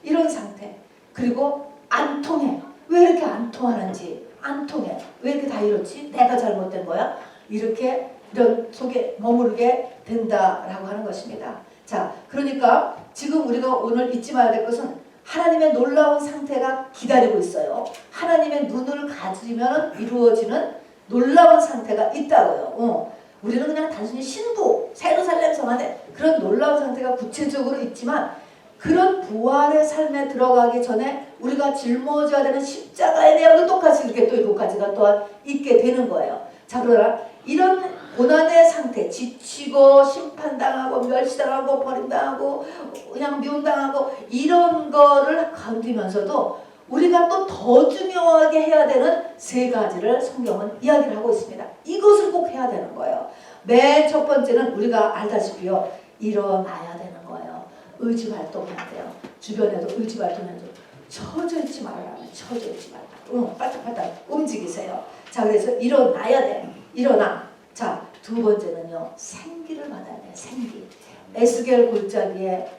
이런 상태. 그리고 안 통해. 왜 이렇게 안 통하는지. 안 통해. 왜 이렇게 다 이렇지? 내가 잘못된 거야? 이렇게 이런 속에 머무르게 된다라고 하는 것입니다. 자, 그러니까 지금 우리가 오늘 잊지 말아야 될 것은 하나님의 놀라운 상태가 기다리고 있어요. 하나님의 눈을 가지면 이루어지는 놀라운 상태가 있다고요. 우리는 그냥 단순히 신부, 예루살렘 성 안에 그런 놀라운 상태가 구체적으로 있지만 그런 부활의 삶에 들어가기 전에 우리가 짊어져야 되는 십자가의 내용도 똑같이 이렇게 또 7가지가 또한 있게 되는 거예요. 자, 그러나 이런 고난의 상태, 지치고 심판당하고 멸시당하고 버림당하고 그냥 미움당하고 이런 거를 견디면서도 우리가 또 더 중요하게 해야 되는 3가지를 성경은 이야기를 하고 있습니다. 이것을 꼭 해야 되는 거예요. 맨 첫 번째는 우리가 알다시피요. 일어나야 되는 거예요. 의지 활동해야 돼요. 주변에도 의지 활동해야 돼요. 처져 있지 말아라. 처져 있지 말라. 빨딱빨딱 움직이세요. 자, 그래서 일어나야 돼. 일어나. 자, 두 번째는요, 생기를 받아야 돼요. 생기. 에스겔 골짜기에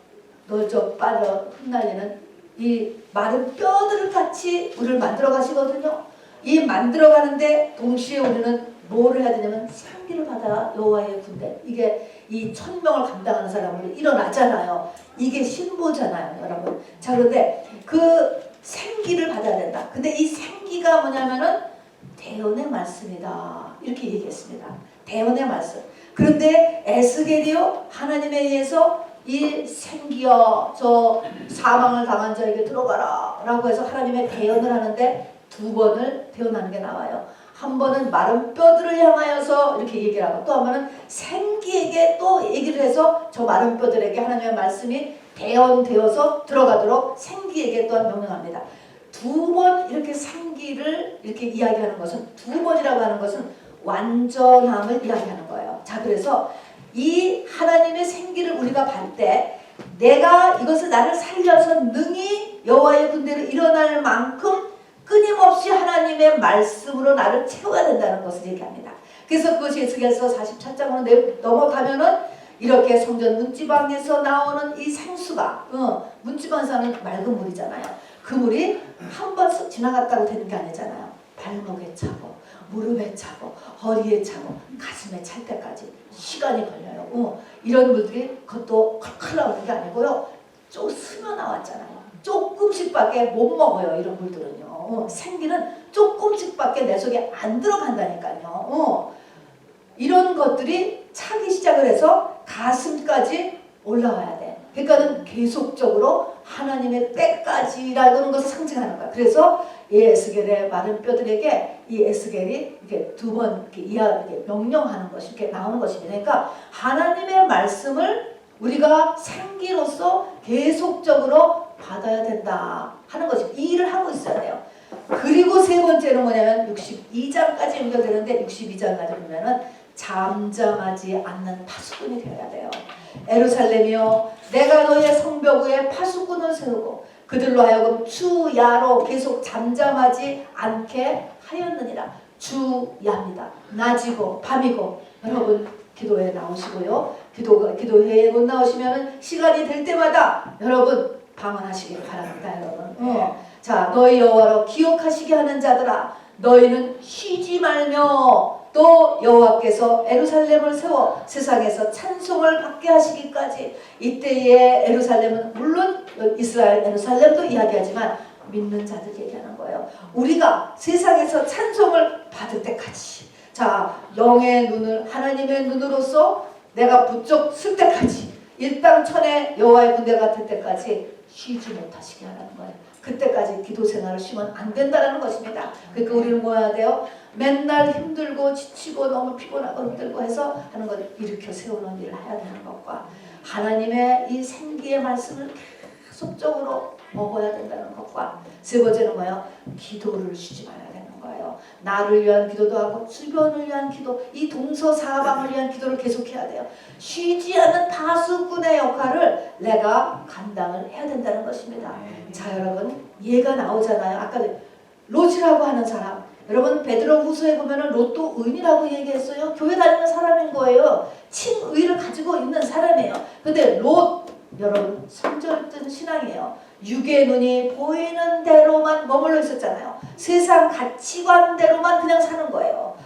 너저 빠져 흩날리는 이 마른 뼈들을 같이 우리를 만들어 가시거든요. 이 만들어 가는데 동시에 우리는 뭐를 해야 되냐면 생기를 받아 여호와의 군대. 이게 이 1000명을 감당하는 사람으로 일어나잖아요. 이게 신보잖아요, 여러분. 자, 그런데 그 생기를 받아야 된다. 근데 이 생기가 뭐냐면은 대언의 말씀이다. 이렇게 얘기했습니다. 대언의 말씀. 그런데 에스겔이요, 하나님에 의해서 이 생기여 저 사망을 당한 자에게 들어가라 라고 해서 하나님의 대언을 하는데 두 번을 대언하는 게 나와요. 한 번은 마른 뼈들을 향하여서 이렇게 얘기를 하고 또 한 번은 생기에게 또 얘기를 해서 저 마른 뼈들에게 하나님의 말씀이 대언되어서 들어가도록 생기에게 또한 명령합니다. 두 번 이렇게 생기를 이렇게 이야기하는 것은, 두 번이라고 하는 것은 완전함을 이야기하는 거예요. 자, 그래서 이 하나님의 생기를 우리가 받을 때 내가 이것을 나를 살려서 능히 여호와의 군대로 일어날 만큼 끊임없이 하나님의 말씀으로 나를 채워야 된다는 것을 얘기합니다. 그래서 그것이 에스겔서 44장으로 넘어가면은 이렇게 성전 문지방에서 나오는 이 생수가 문지방에서는 맑은 물이잖아요. 그 물이 한 번 쓱 지나갔다고 되는 게 아니잖아요. 발목에 차고 무릎에 차고 허리에 차고 가슴에 찰 때까지 시간이 걸려요. 이런 물들이 그것도 컬컬 나오는 게 아니고요. 좀 스며 나왔잖아요. 조금씩밖에 못 먹어요. 이런 물들은요. 생기는 조금씩밖에 내 속에 안 들어간다니까요. 이런 것들이 차기 시작을 해서 가슴까지 올라와야 돼. 그러니까는 계속적으로 하나님의 때까지라는 것을 상징하는 거야. 그래서 이 에스겔의 마른 뼈들에게 이 에스겔이 이렇게 두 번 이렇게 명령하는 것이 이렇게 나오는 것입니다. 그러니까 하나님의 말씀을 우리가 생기로서 계속적으로 받아야 된다 하는 것이 이 일을 하고 있어야 돼요. 그리고 세 번째는 뭐냐면 62장까지 연결되는데 62장까지 보면은 잠잠하지 않는 파수꾼이 되어야 돼요. 에루살렘이여 내가 너의 성벽 위에 파수꾼을 세우고 그들로 하여금 주야로 계속 잠잠하지 않게 하였느니라. 주야입니다. 낮이고 밤이고 여러분 기도에 나오시고요. 기도회에 못 나오시면 시간이 될 때마다 여러분 방언하시길 바랍니다. 여러분. 자, 너희 여호와로 기억하시게 하는 자들아 너희는 쉬지 말며 또 여호와께서 에루살렘을 세워 세상에서 찬송을 받게 하시기까지. 이때의 에루살렘은 물론 이스라엘 에루살렘도 이야기하지만 믿는 자들 얘기하는 거예요. 우리가 세상에서 찬송을 받을 때까지, 자, 영의 눈을 하나님의 눈으로서 내가 부쩍 쓸 때까지, 일당천의 여호와의 군대가 될 때까지 쉬지 못하시게 하라는 거예요. 그때까지 기도 생활을 쉬면 안 된다는 것입니다. 그러니까 우리는 뭐 해야 돼요? 맨날 힘들고 지치고 너무 피곤하고 힘들고 해서 하는 걸 일으켜 세우는 일을 해야 되는 것과 하나님의 이 생기의 말씀을 계속적으로 먹어야 된다는 것과 세 번째는 뭐예요? 기도를 쉬지 말아야 되는 거예요. 나를 위한 기도도 하고 주변을 위한 기도, 이 동서사방을 위한 기도를 계속해야 돼요. 쉬지 않는 파수꾼의 역할을 내가 감당을 해야 된다는 것입니다. 자, 여러분 얘가 나오잖아요. 아까 롯이라고 하는 사람, 여러분 베드로 후서에 보면은 롯도 의인이라고 얘기했어요. 교회 다니는 사람인 거예요. 친의를 가지고 있는 사람이에요. 근데 롯 여러분 성절된 신앙이에요. 육의 눈이 보이는 대로만 머물러 있었잖아요. 세상 가치관대로만 그냥 사는 거예요.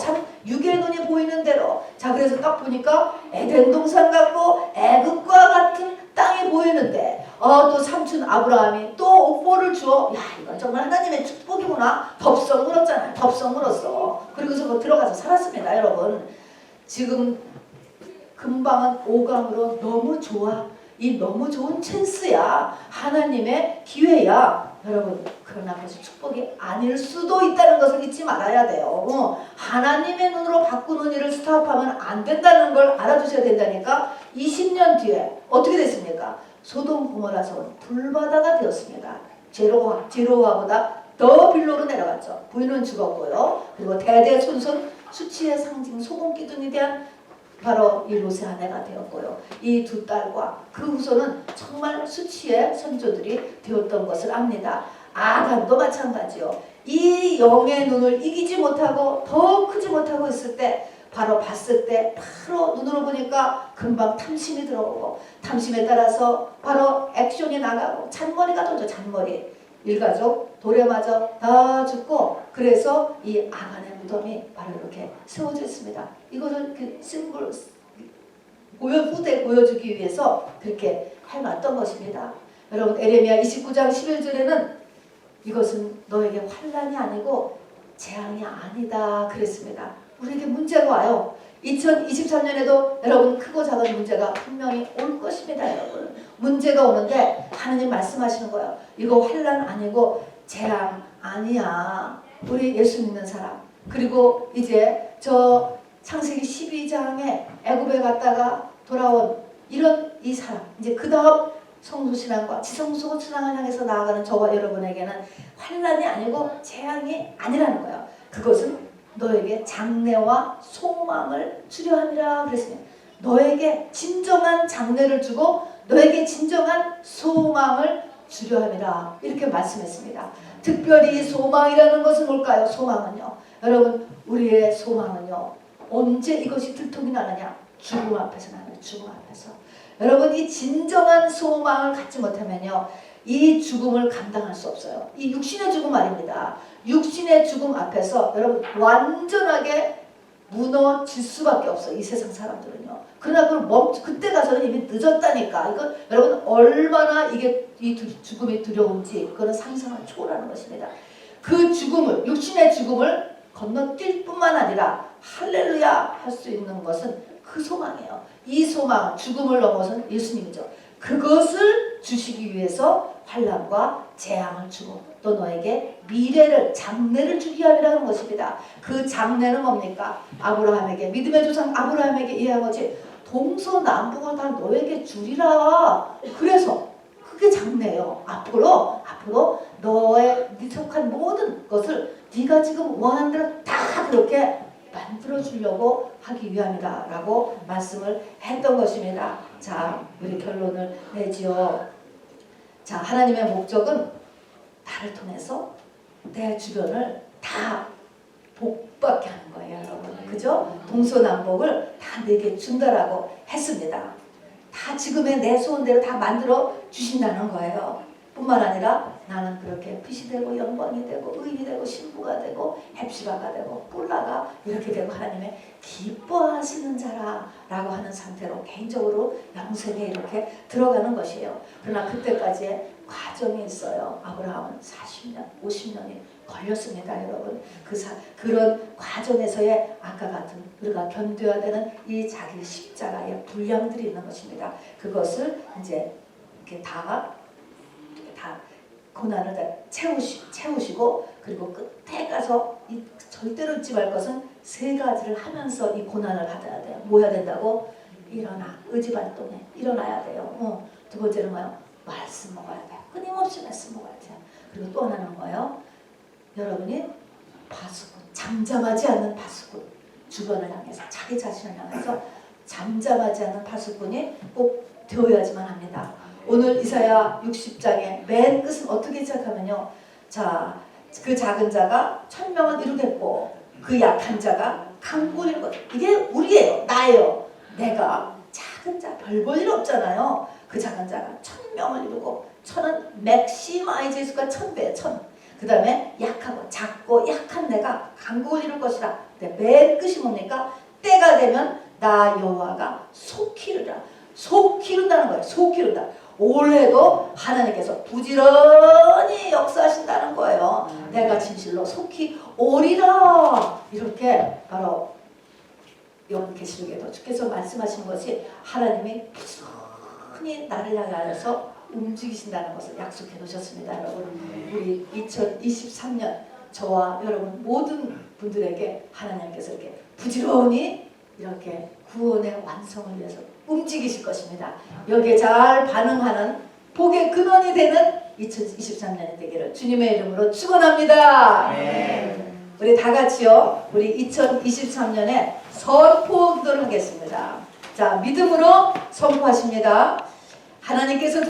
참 육의 눈이 보이는 대로. 자, 그래서 딱 보니까 에덴 동산 같고 애굽과 같은 땅이 보이는데 또 삼촌 아브라함이 또 옥보를 주어, 야 이건 정말 하나님의 축복이구나. 덥석 물었잖아요. 덥석 물었어. 그리고서 들어가서 살았습니다. 여러분 지금 금방은 오감으로 너무 좋아. 이 너무 좋은 찬스야. 하나님의 기회야. 여러분 그러나 그것이 축복이 아닐 수도 있다는 것을 잊지 말아야 돼요. 하나님의 눈으로 바꾸는 일을 스탑하면 안 된다는 걸 알아두셔야 된다니까. 20년 뒤에 어떻게 됐습니까? 소돔 고모라서는 불바다가 되었습니다. 제로와보다 더 빌로로 내려갔죠. 부인은 죽었고요. 그리고 대대손손 수치의 상징 소금 기둥에 대한 바로 이 롯의 아내가 되었고요. 이 두 딸과 그 후손은 정말 수치의 선조들이 되었던 것을 압니다. 아간도 마찬가지요. 이 영의 눈을 이기지 못하고 더 크지 못하고 있을 때 바로 봤을 때 바로 눈으로 보니까 금방 탐심이 들어오고 탐심에 따라서 바로 액션이 나가고 잔머리가 던져 잔머리 일가족 돌에 맞아 다 죽고 그래서 이 아간의 무덤이 바로 이렇게 세워져 있습니다. 이것을 그 심볼 후대에 보여주기 위해서 그렇게 해놨던 것입니다. 여러분 에레미야 29장 11절에는 이것은 너에게 환난이 아니고 재앙이 아니다 그랬습니다. 우리에게 문제가 와요. 2023년에도 여러분 크고 작은 문제가 분명히 올 것입니다. 여러분 문제가 오는데 하나님 말씀하시는 거예요. 이거 환난 아니고 재앙 아니야. 우리 예수 믿는 사람 그리고 이제 저 창세기 12장에 애굽에 갔다가 돌아온 이런 이 사람 이제 그 다음 성소신앙과 지성소신앙을 향해서 나아가는 저와 여러분에게는 환난이 아니고 재앙이 아니라는 거예요. 그것은 너에게 장래와 소망을 주려 함이라 그랬습니다. 너에게 진정한 장래를 주고 너에게 진정한 소망을 주려 함이라 이렇게 말씀했습니다. 특별히 소망이라는 것은 뭘까요? 소망은요. 여러분 우리의 소망은요. 언제 이것이 들통이 나느냐? 죽음 앞에서 나는 죽음 앞에서. 여러분 이 진정한 소망을 갖지 못하면요. 이 죽음을 감당할 수 없어요. 이 육신의 죽음 말입니다. 육신의 죽음 앞에서 여러분 완전하게 무너질 수밖에 없어요. 이 세상 사람들은요. 그러나 그걸 그때 가서는 이미 늦었다니까. 이거 여러분 얼마나 이게 이 죽음이 두려운지 그거는 상상을 초월하는 것입니다. 그 죽음을 육신의 죽음을 건너뛸 뿐만 아니라 할렐루야 할 수 있는 것은 그 소망이에요. 이 소망 죽음을 넘어선 예수님이죠. 그것을 주시기 위해서 환난과 재앙을 주고 또 너에게 미래를 장래를 주기 함이라는 것입니다. 그 장래는 뭡니까? 아브라함에게 믿음의 조상 아브라함에게 이해한 거지 동서남북을 다 너에게 주리라. 그래서 그게 장래예요. 앞으로 너의 속한 모든 것을 네가 지금 원하는 대로 다 그렇게 만들어주려고 하기 위함이다 라고 말씀을 했던 것입니다. 자, 우리 결론을 내지요. 자, 하나님의 목적은 나를 통해서 내 주변을 다 복받게 하는 거예요, 여러분. 그죠? 동서남북을 다 내게 준다라고 했습니다. 다 지금의 내 소원대로 다 만들어 주신다는 거예요. 뿐만 아니라 나는 그렇게 빛이 되고 영광이 되고 의인이 되고 신부가 되고 헵시바가 되고 뿔라가 이렇게 되고 하나님의 기뻐하시는 자라라고 하는 상태로 개인적으로 영생에 이렇게 들어가는 것이에요. 그러나 그때까지의 과정이 있어요. 아브라함은 40년, 50년이 걸렸습니다, 여러분. 그런 과정에서의 아까 같은 우리가 견뎌야 되는 이 자기 십자가의 분량들이 있는 것입니다. 그것을 이제 이렇게 다 고난을 다 채우시고 그리고 끝에 가서 이 절대로 잊지 말 것은 세 가지를 하면서 이 고난을 받아야 돼요. 뭐 해야 된다고? 일어나. 의지발동해. 일어나야 돼요. 두 번째는 뭐예요? 말씀 먹어야 돼요. 끊임없이 말씀 먹어야 돼요. 그리고 또 하나는 뭐예요? 여러분이 파수꾼, 잠잠하지 않는 파수꾼, 주변을 향해서 자기 자신을 향해서 잠잠하지 않는 파수꾼이 꼭 되어야지만 합니다. 오늘 이사야 60장의 맨 끝은 어떻게 시작하면요. 자, 그 작은 자가 1000명을 이루겠고 그 약한 자가 강구리는 것. 이게 우리예요. 나예요. 내가 작은 자 별 볼 일 없잖아요. 그 작은 자가 1000명을 이루고 1000은 맥시마이즈 수가 1000배예요. 1000. 그 다음에 약하고 작고 약한 내가 강국을 이룰 것이라. 맨 끝이 뭡니까? 때가 되면 나 여호와가 속히르라. 속히른다는 거예요. 속히른다. 올해도 하나님께서 부지런히 역사하신다는 거예요. 내가 진실로 속히 오리라. 이렇게 바로 요한계시록에도 주께서 말씀하신 것이 하나님이 부지런히 나를 향하여서 움직이신다는 것을 약속해 놓으셨습니다. 여러분 우리 2023년 저와 여러분 모든 분들에게 하나님께서 이렇게 부지런히 이렇게 구원의 완성을 위해서 움직이실 것입니다. 여기에 잘 반응하는 복의 근원이 되는 2023년이 되기를 주님의 이름으로 축원합니다. 우리 다 같이요. 우리 2023년에 선포 기도를 하겠습니다. 자, 믿음으로 선포하십니다. 하나님께서